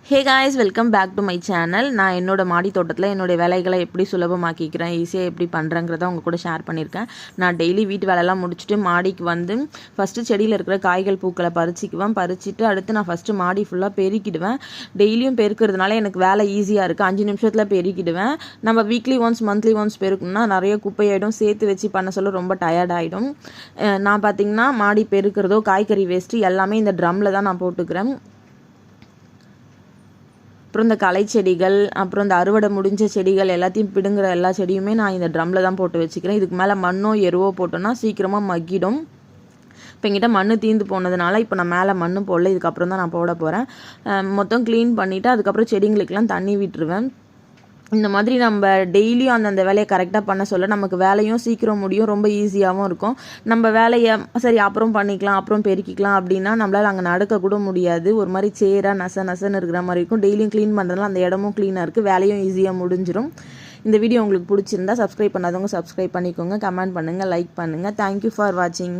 Hey guys, welcome back to my channel. நான் என்னோட மாடி தோட்டத்தில் என்னோடய வேலைகளை எப்படி சுலபமாக்கிக்கிறேன், ஈஸியாக எப்படி பண்ணுறேங்கிறத உங்கள் கூட ஷேர் பண்ணியிருக்கேன். நான் டெய்லி வீட்டு வேலையெல்லாம் முடிச்சுட்டு மாடிக்கு வந்து ஃபஸ்ட்டு செடியில் இருக்கிற காய்கள் பூக்களை பறிச்சுட்டு அடுத்து நான் ஃபஸ்ட்டு மாடி ஃபுல்லாக பெருக்கிடுவேன். டெய்லியும் பெருக்கிறதுனால எனக்கு வேலை ஈஸியாக இருக்குது. 5 நிமிஷத்தில் பெருக்கிடுவேன். நம்ம வீக்லி ஒன்ஸ் மந்த்லி ஒன்ஸ் பெருக்கணும்னா நிறைய குப்பையாயிடும், சேர்த்து வச்சு பண்ண சொல்ல ரொம்ப டயர்டாகிடும். நான் பார்த்திங்கன்னா மாடி பெருக்கிறதோ காய்கறி வேஸ்ட்டு எல்லாமே இந்த ட்ரம்மில் தான் நான் போட்டுக்கிறேன். அப்புறம் இந்த களை செடிகள், அப்புறம் இந்த அறுவடை முடிஞ்ச செடிகள் எல்லாத்தையும் பிடுங்குற எல்லா செடியுமே நான் இந்த ட்ரம்மில் தான் போட்டு வச்சுக்கிறேன். இதுக்கு மேலே மண்ணோ எருவோ போட்டோன்னா சீக்கிரமாக மக்கிடும். இப்போ எங்கிட்ட மண் தீர்ந்து போனதுனால இப்போ நான் மேலே மண் போடல, இதுக்கப்புறம் தான் நான் போட போகிறேன். மொத்தம் க்ளீன் பண்ணிவிட்டு அதுக்கப்புறம் செடிங்களுக்கெல்லாம் தண்ணி விட்டுருவேன். இந்த மாதிரி நம்ம டெய்லியும் அந்தந்த வேலையை கரெக்டாக பண்ண சொல்ல நமக்கு வேலையும் சீக்கிரம் முடியும், ரொம்ப ஈஸியாகவும் இருக்கும். நம்ம வேலையை சரி அப்புறம் பண்ணிக்கலாம், அப்புறம் பெருக்கிக்கலாம் அப்படின்னா நம்மளால் அங்கே நடக்கக்கூட முடியாது. ஒரு மாதிரி சேராக நசன்னு இருக்கிற மாதிரி இருக்கும். டெய்லியும் க்ளீன் பண்ணுறதுனால அந்த இடமும் க்ளீனாக இருக்குது, வேலையும் ஈஸியாக முடிஞ்சிடும். இந்த வீடியோ உங்களுக்கு பிடிச்சிருந்தா சப்ஸ்கிரைப் பண்ணாதவங்க சப்ஸ்கிரைப் பண்ணிக்கோங்க, கமெண்ட் பண்ணுங்கள், லைக் பண்ணுங்கள். தேங்க்யூ ஃபார் வாட்சிங்.